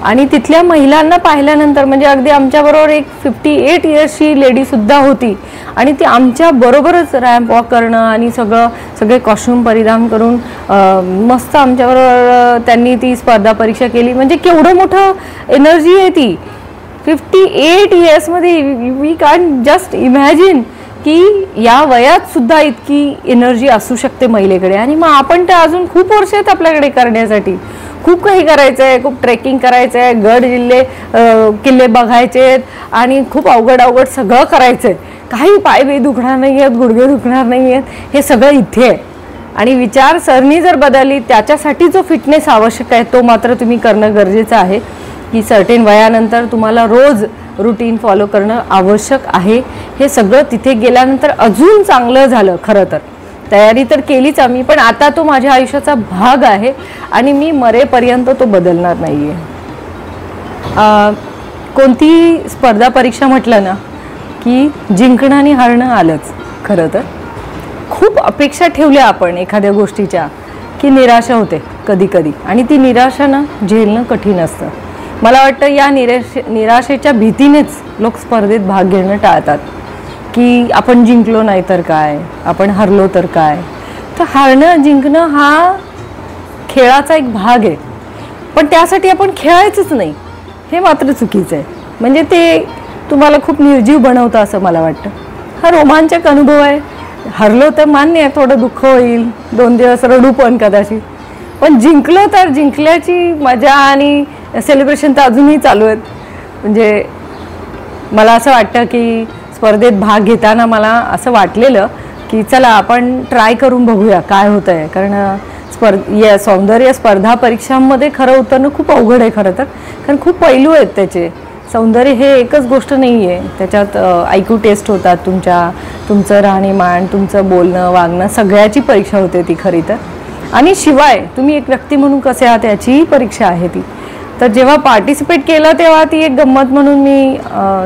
आणि तिथल्या महिलांना पाहिल्यानंतर म्हणजे अगदी आमच्याबरोबर एक 58 इयर्सची लेडीसुद्धा होती आणि ती आमच्याबरोबरच रॅम्प वॉक करणं आणि सगळे कॉस्ट्यूम परिधान करून मस्त आमच्याबरोबर त्यांनी ती स्पर्धा परीक्षा केली. म्हणजे केवढं मोठं एनर्जी आहे ती 58 इयर्समध्ये. वी कॅन जस्ट इमॅजिन की या वयात सुद्धा इतकी एनर्जी असू शकते महिलेकडे. आणि मग आपण तर अजून खूप वर्ष आहेत आपल्याकडे करण्यासाठी, खूप काही करायचं आहे, खूप ट्रेकिंग करायचं आहे, गड किल्ले बघायचे आहेत आणि खूप अवघड सगळं करायचं आहे. काही पाय दुखणार नाही आहेत, गुडघे दुखणार नाही आहेत, हे सगळं इथे आहे. आणि विचारसरणी जर बदलली, त्याच्यासाठी जो फिटनेस आवश्यक आहे तो मात्र तुम्ही करणं गरजेचं आहे. की सर्टेन वयानंतर तुम्हाला रोज रुटीन फॉलो करणं आवश्यक आहे. हे सगळं तिथे गेल्यानंतर अजून चांगलं झालं. खरं तर तयारी तर केलीच आम्ही, पण आता तो माझ्या आयुष्याचा भाग आहे आणि मी मरेपर्यंत तो बदलणार नाही आहे. कोणती स्पर्धा परीक्षा म्हटलं ना की जिंकणं आणि हारणं आलंच. खरं तर खूप अपेक्षा ठेवल्या आपण एखाद्या गोष्टीच्या की निराशा होते कधी कधी, आणि ती निराशा ना झेलणं कठीण असतं. मला वाटतं या निराशेच्या भीतीनेच लोक स्पर्धेत भाग घेणं टाळतात की आपण जिंकलो नाही तर काय, आपण हरलो तर काय. तर हारणं जिंकणं हा खेळाचा एक भाग आहे, पण त्यासाठी आपण खेळायचंच नाही हे मात्र चुकीचं आहे. म्हणजे ते तुम्हाला खूप निर्जीव बनवतं असं मला वाटतं. हा रोमांचक अनुभव आहे. हरलो तर मान्य आहे, थोडं दुःख होईल, 2 दिवस रडू पण कदाचित, पण जिंकलो तर जिंकल्याची मजा आणि सेलिब्रेशन तर अजूनही चालू आहेत. म्हणजे मला असं वाटतं की स्पर्धेत भाग घेताना मला असं वाटलेलं की चला आपण ट्राय करून बघूया काय होतं आहे. कारण सौंदर्य स्पर्धा परीक्षांमध्ये खरं उतरणं खूप अवघड आहे खरं तर, कारण खूप पैलू आहेत त्याचे. सौंदर्य हे एकच गोष्ट नाही आहे, त्याच्यात IQ टेस्ट होतात, तुमचं राहणीमान, तुमचं बोलणं वागणं सगळ्याची परीक्षा होते ती खरी तर. आणि शिवाय तुम्ही एक व्यक्ती म्हणून कसे आहात याचीही परीक्षा आहे ती. तर जेव्हा पार्टिसिपेट केलं तेव्हा ती एक गंमत म्हणून मी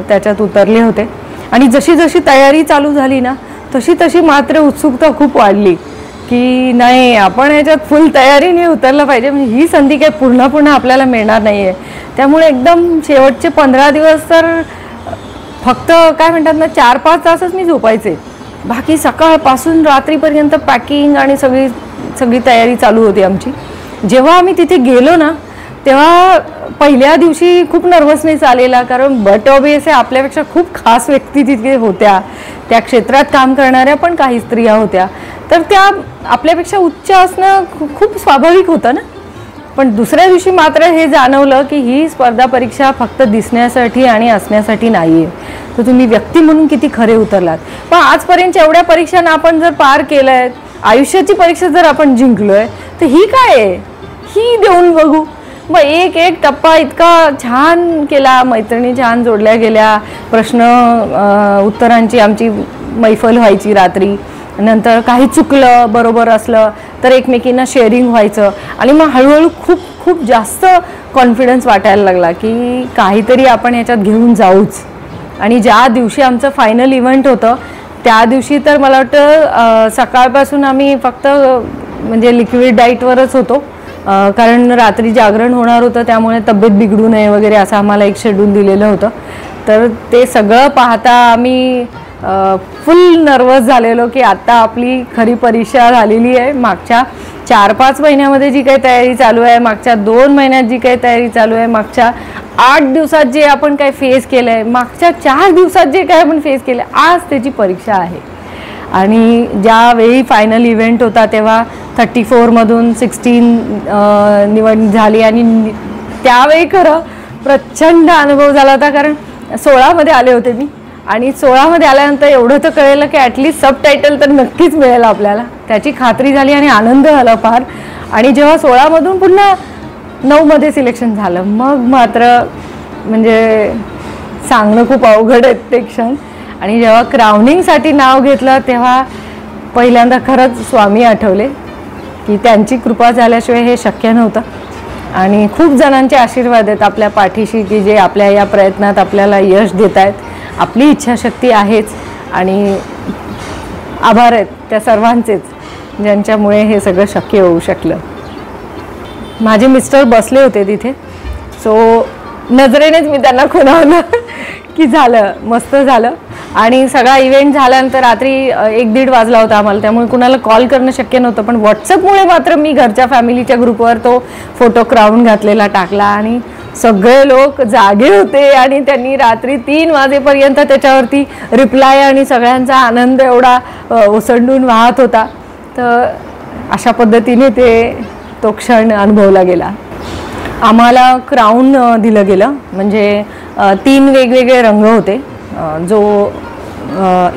त्याच्यात उतरले होते. आणि जशी जशी तयारी चालू झाली ना तशी मात्र उत्सुकता खूप वाढली की नाही आपण याच्यात फुल तयारीने उतरलं पाहिजे. म्हणजे ही संधी काय पुन्हा आपल्याला मिळणार नाही आहे. त्यामुळे एकदम शेवटचे 15 दिवस तर फक्त काय म्हणतात ना 4-5 तासच मी झोपायचे, बाकी सकाळपासून रात्रीपर्यंत पॅकिंग आणि सगळी तयारी चालू होती आमची. जेव्हा आम्ही तिथे गेलो ना तेव्हा पहिल्या दिवशी खूप नर्वसनेस आलेला, कारण बट ऑबियस आहे आपल्यापेक्षा खूप खास व्यक्ती तिथे होत्या, त्या क्षेत्रात काम करणाऱ्या पण काही स्त्रिया होत्या, तर त्या आपल्यापेक्षा उच्च असणं खूप स्वाभाविक होतं ना. पण दुसऱ्या दिवशी मात्र हे जाणवलं की ही स्पर्धा परीक्षा फक्त दिसण्यासाठी आणि असण्यासाठी नाही आहे, तर तुम्ही व्यक्ती म्हणून किती खरे उतरलात. पण आजपर्यंत एवढ्या परीक्षांना आपण जर पार केलं आहे, आयुष्याची परीक्षा जर आपण जिंकलो आहे, तर ही काय आहे ही देऊन बघू. मग एक टप्पा इतका छान केला, मैत्रिणी छान जोडल्या गेल्या, प्रश्न उत्तरांची आमची मैफल व्हायची रात्री. नंतर काही चुकलं बरोबर असलं तर एकमेकींना शेअरिंग व्हायचं. आणि मग हळूहळू खूप जास्त कॉन्फिडन्स वाटायला लागला की काहीतरी आपण याच्यात घेऊन जाऊच. आणि ज्या दिवशी आमचं फायनल इव्हेंट होतं त्या दिवशी तर मला वाटतं सकाळपासून आम्ही फक्त म्हणजे लिक्विड डाईटवरच होतो, कारण रात्री जागरण होणार होतं, त्यामुळे तब्येत बिघडू नये वगैरे असं आम्हाला एक शेड्यूल दिलेलं होतं. तर ते सगळं पाहता आम्ही फुल नर्वस झालेलो की आता आपली खरी परीक्षा झालेली आहे. मागच्या 4-5 महिन्यामध्ये जी काही तयारी चालू आहे, मागच्या 2 महिन्यात जी काही तयारी चालू आहे, मागच्या 8 दिवसात जे आपण काय फेस केलं आहे, मागच्या 4 दिवसात जे काय आपण फेस केलं आहे, आज त्याची परीक्षा आहे. आणि ज्यावेळी फायनल इव्हेंट होता तेव्हा 34 मधून 16 निवड झाली. आणि त्यावेळी खरं प्रचंड अनुभव झाला होता, कारण 16 मध्ये आले होते मी. आणि 16 मध्ये आल्यानंतर एवढं तर कळलं की ॲटलिस्ट सबटायटल तर नक्कीच मिळेल आपल्याला, त्याची खात्री झाली आणि आनंद झाला फार. आणि जेव्हा 16 मधून पुन्हा 9 मध्ये सिलेक्शन झालं, मग मात्र म्हणजे सांगणं खूप अवघड आहे ते क्षण. आणि जेव्हा क्राउनिंगसाठी नाव घेतलं तेव्हा पहिल्यांदा खरंच स्वामी आठवले की त्यांची कृपा झाल्याशिवाय हे शक्य नव्हतं. आणि खूप जणांचे आशीर्वाद आहेत आपल्या पाठीशी की जे आपल्या या प्रयत्नात आपल्याला यश देत आहेत. आपली इच्छाशक्ती आहेच आणि आभार आहेत त्या सर्वांचेच ज्यांच्यामुळे हे सगळं शक्य होऊ शकलं. माझे मिस्टर बसले होते तिथे, सो नजरेनेच मी त्यांना खुणावलं की झालं, मस्त झालं. आणि सगळा इव्हेंट झाल्यानंतर रात्री 1-1:30 वाजला होता आम्हाला, त्यामुळे कुणाला कॉल करणं शक्य नव्हतं. पण व्हॉट्सअपमुळे मात्र मी घरच्या फॅमिलीच्या ग्रुपवर तो फोटो क्राऊन घातलेला टाकला आणि सगळे लोक जागे होते आणि त्यांनी रात्री 3 वाजेपर्यंत त्याच्यावरती रिप्लाय आणि सगळ्यांचा आनंद एवढा ओसंडून वाहत होता. तर अशा पद्धतीने तो क्षण अनुभवला गेला. आम्हाला क्राऊन दिलं गेलं, म्हणजे 3 वेगवेगळे रंग होते. जो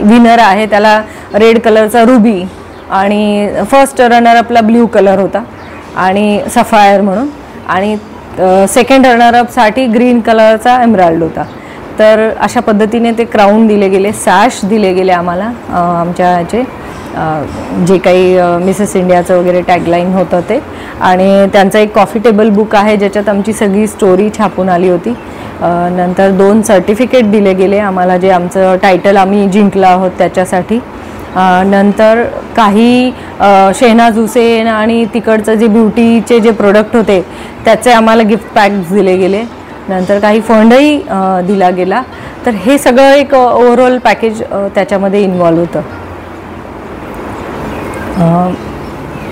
विनर आहे त्याला रेड कलरचा रुबी आणि फर्स्ट रनरअपला ब्ल्यू कलर होता आणि सफायर म्हणून, आणि सेकंड रनरअपसाठी ग्रीन कलरचा एमराल्ड होता. तर अशा पद्धतीने ते क्राऊन दिले गेले, सॅश दिले गेले आम्हाला. आमच्या ह्याचे जे काही मिसेस इंडियाचं वगैरे टॅगलाईन होतं ते, आणि त्यांचं एक कॉफी टेबल बुक आहे ज्याच्यात आमची सगळी स्टोरी छापून आली होती. नंतर 2 सर्टिफिकेट दिले गेले आम्हाला, जे आमचं टायटल आम्ही जिंकलं आहोत त्याच्यासाठी. नंतर काही शेहनाज हुसेन आणि तिकडचं जे ब्युटीचे जे प्रोडक्ट होते त्याचे आम्हाला गिफ्ट पॅक्स दिले गेले. नंतर काही फंडही दिला गेला. तर हे सगळं एक ओव्हरऑल पॅकेज त्याच्यामध्ये इन्व्हॉल्व होतं.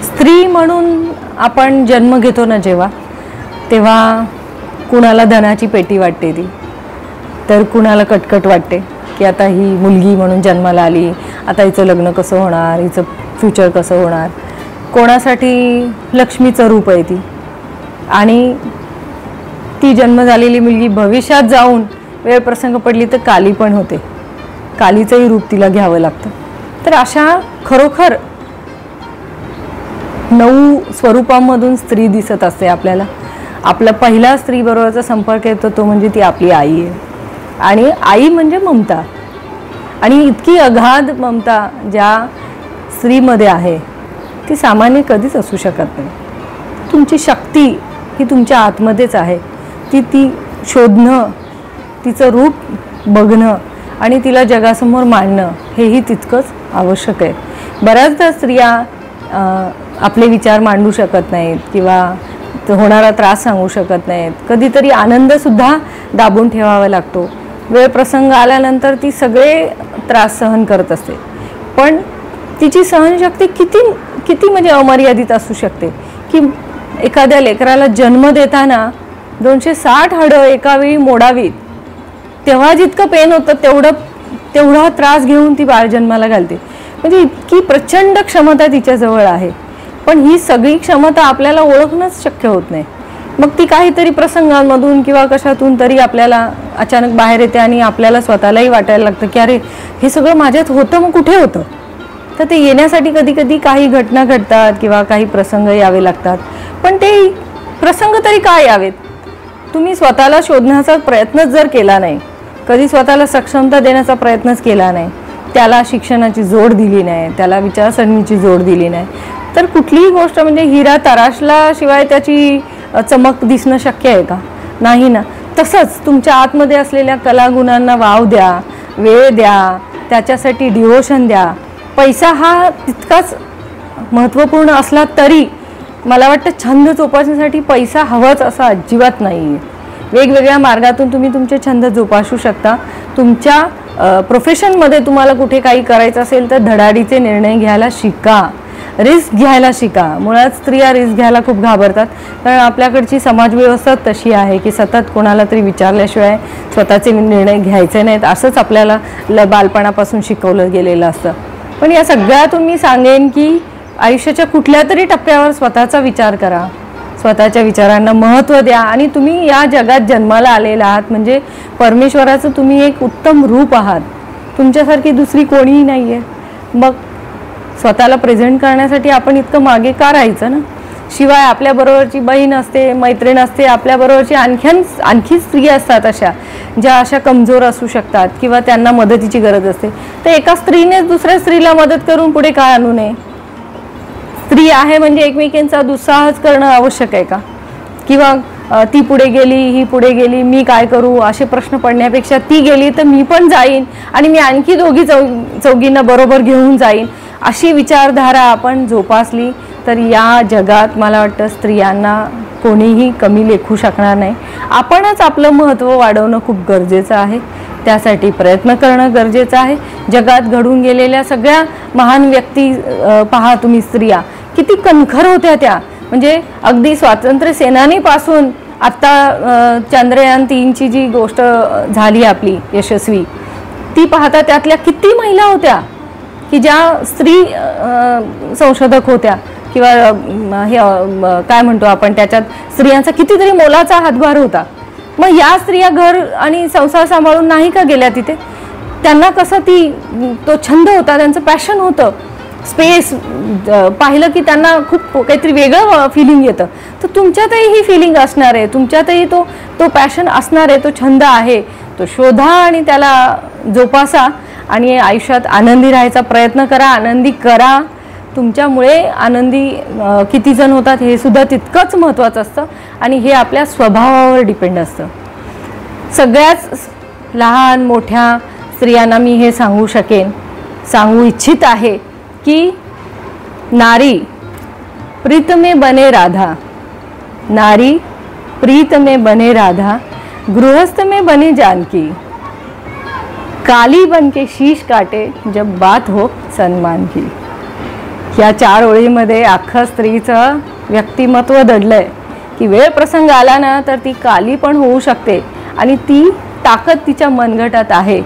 स्त्री म्हणून आपण जन्म घेतो ना जेव्हा, तेव्हा कुणाला धनाची पेटी वाटते ती, तर कुणाला कटकट वाटते की आता ही मुलगी म्हणून जन्माला आली, आता हिचं लग्न कसं होणार, हिचं फ्युचर कसं होणार. कोणासाठी लक्ष्मीचं रूप आहे ती, आणि ती जन्म झालेली मुलगी भविष्यात जाऊन वेळ प्रसंग पडली तर काली पण होते, कालीचंही रूप तिला घ्यावं लागतं. तर अशा खरोखर 9 स्वरूपांमधून स्त्री दिसत असते आपल्याला. आपला पहिला स्त्रीबरोबरचा संपर्क येतो तो म्हणजे ती आपली आई आहे. आणि आई म्हणजे ममता, आणि इतकी अगाध ममता ज्या स्त्रीमध्ये आहे ती सामान्य कधीच असू शकत नाही. तुमची शक्ती ही तुमच्या आतमध्येच आहे. ती शोधणं, तिचं रूप बघणं आणि तिला जगासमोर मांडणं हेही तितकंच आवश्यक आहे. बऱ्याचदा स्त्रिया आपले विचार मांडू शकत नाहीत किंवा होणारा त्रास सांगू शकत नाहीत. कधीतरी आनंदसुद्धा दाबून ठेवावा लागतो. वेळ प्रसंग आल्यानंतर ती सगळे त्रास सहन करत असते, पण तिची सहनशक्ती किती म्हणजे अमर्यादित असू शकते की एखाद्या लेकराला जन्म देताना 260 हाडं एका वेळी मोडावीत, तेव्हा जितकं पेन होतं तेवढा त्रास घेऊन ती बाळ जन्माला घालते. म्हणजे इतकी प्रचंड क्षमता तिच्याजवळ आहे. पण ही सगळी क्षमता आपल्याला ओळखणंच शक्य होत नाही. मग ती काहीतरी प्रसंगांमधून किंवा कशातून तरी आपल्याला अचानक बाहेर येते आणि आपल्याला स्वतःलाही वाटायला लागतं की अरे हे सगळं माझ्यात होतं, मग कुठे होतं. तर ते येण्यासाठी कधी काही घटना घडतात किंवा काही प्रसंग यावे लागतात. पण ते प्रसंग तरी काय यावेत, तुम्ही स्वतःला शोधण्याचा प्रयत्नच जर केला नाही, कधी स्वतःला सक्षमता देण्याचा प्रयत्नच केला नाही, त्याला शिक्षणाची जोड दिली नाही, त्याला विचारसरणीची जोड दिली नाही, तर कुठलीही गोष्ट म्हणजे हिरा तराशल्याशिवाय त्याची चमक दिसणं शक्य आहे का? नाही ना. तसंच तुमच्या आतमध्ये असलेल्या कलागुणांना वाव द्या, वेळ द्या, त्याच्यासाठी डिवोशन द्या. पैसा हा तितकाच महत्त्वपूर्ण असला तरी मला वाटतं छंद जोपासण्यासाठी पैसा हवाच असं अजिबात नाही आहे. वेगवेगळ्या मार्गातून तुम्ही तुमचे छंद जोपासू शकता. तुमच्या प्रोफेशनमध्ये तुम्हाला कुठे काही करायचं असेल तर धडाडीचे निर्णय घ्यायला शिका, रिस्क घ्यायला शिका. मुळात स्त्रिया रिस्क घ्यायला खूप घाबरतात, कारण आपल्याकडची समाजव्यवस्था तशी आहे की सतत कोणाला तरी विचारल्याशिवाय स्वतःचे निर्णय घ्यायचे नाहीत असंच आपल्याला बालपणापासून शिकवलं गेलेलं असतं. पण या सगळ्यातून मी सांगेन की आयुष्याच्या कुठल्या तरी टप्प्यावर स्वतःचा विचार करा, स्वतःच्या विचारांना महत्त्व द्या. आणि तुम्ही या जगात जन्माला आलेला आहात म्हणजे परमेश्वराचं तुम्ही एक उत्तम रूप आहात. तुमच्यासारखी दुसरी कोणीही नाही आहे. मग स्वतःला प्रेझेंट करण्यासाठी आपण इतकं मागे का राहायचं ना. शिवाय आपल्याबरोबरची बहीण असते, मैत्रीण असते, आपल्याबरोबरची आणखी स्त्रिया असतात अशा ज्या अशा कमजोर असू शकतात किंवा त्यांना मदतीची गरज असते. तर एका स्त्रीने दुसऱ्या स्त्रीला मदत करून पुढे काय आणू नये. स्त्री आहे म्हणजे एकमेकांचा दुस्साहस करणं आवश्यक आहे का? किंवा ती पुढे गेली, ही पुढे गेली, मी काय करू असे प्रश्न पडण्यापेक्षा ती गेली तर मी पण जाईन आणि मी आणखी चौघींना बरोबर घेऊन जाईन, अशी विचारधारा आपण जोपासली तर या जगात मला वाटतं स्त्रियांना कोणीही कमी लेखू शकणार नाही. आपणच आपलं महत्त्व वाढवणं खूप गरजेचं आहे. त्यासाठी प्रयत्न करणं गरजेचं आहे. जगात घडून गेलेल्या सगळ्या महान व्यक्ती पहा तुम्ही, स्त्रिया किती कणखर होत्या त्या. म्हणजे अगदी स्वातंत्र्य सेनानीपासून आत्ता चंद्रयान 3ची जी गोष्ट झाली आपली यशस्वी, ती पाहता त्यातल्या किती महिला होत्या की ज्या स्त्री संशोधक होत्या किंवा हे काय म्हणतो आपण, त्याच्यात स्त्रियांचा कितीतरी मोलाचा हातभार होता. मग या स्त्रिया घर आणि संसार सांभाळून नाही का गेल्या तिथे? त्यांना कसं तो छंद होता, त्यांचं पॅशन होतं. स्पेस पाहिलं की त्यांना खूप काहीतरी वेगळं फिलिंग येतं. तर तुमच्यातही ही फिलिंग असणार आहे, तुमच्यातही तो पॅशन असणार आहे, तो छंद आहे, तो शोधा आणि त्याला जोपासा आणि आयुष्यात आनंदी राहायचा प्रयत्न करा, आनंदी करा. तुमच्यामुळे आनंदी किती जण होतात हे सुद्धा तितकंच महत्त्वाचं असतं आणि हे आपल्या स्वभावावर डिपेंड असतं. सगळ्याच लहान मोठ्या स्त्रियांना मी हे सांगू इच्छित आहे की नारी प्रीत में बने राधा, नारी प्रीत में बने राधा, गृहस्थ में बने जानकी, काली बन के शीश काटे जब बात हो सन्मान की. या 4 ओळीमध्ये अख्खं स्त्रीचं व्यक्तिमत्व दडलंय की वेळ प्रसंग आला ना तर ती काली पण होऊ शकते आणि ती ताकद तिच्या मनगटात आहे.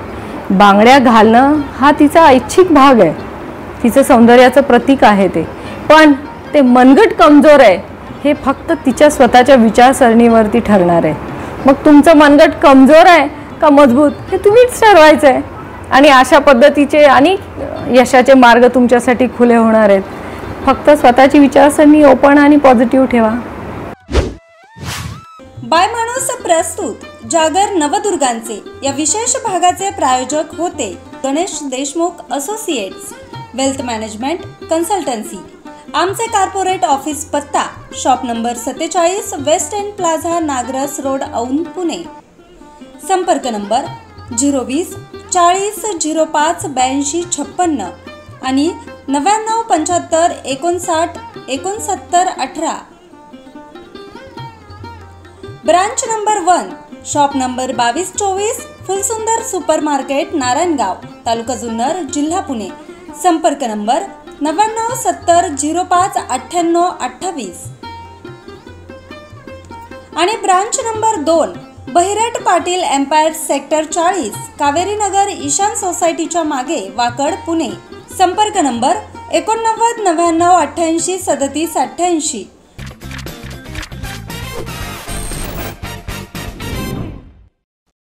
बांगड्या घालणं हा तिचा ऐच्छिक भाग आहे, तिचं सौंदर्याचं प्रतीक आहे ते. पण ते मनगट कमजोर आहे हे फक्त तिच्या स्वतःच्या विचारसरणीवरती ठरणार आहे. मग तुमचं मनगट कमजोर आहे का मजबूत हे तुम्हीच ठरवायचं आहे. आणि अशा पद्धतीचे अनेक यशाचे मार्ग तुमच्यासाठी खुले होणार आहेत. फक्त स्वतःची विचारसरणी ओपन आणि पॉझिटिव्ह ठेवा. बाय माणूस प्रस्तुत जागर नवदुर्गांचे या विशेष भागाचे प्रायोजक होते Ganesh Deshmukh associates, wealth management consultancy. आमचे कॉर्पोरेट ऑफिस पत्ता shop number 47 West End Plaza, Nagras road, Aundh, Pune. संपर्क नंबर 020 40 05 82 56 आणि 99 75 59 69 18. Branch number 1 shop number 2224 Phulsundar super market, Narayangaon, taluka Junnar, जिल्हा पुणे. संपर्क नंबर 99 70 05 98 28. आणि branch number 2 Bahirat Patil empire sector 40 Kaveri Nagar, Ishan सोसायटीच्या मागे, वाकड, पुणे. संपर्क नंबर 89 99 88 37 88.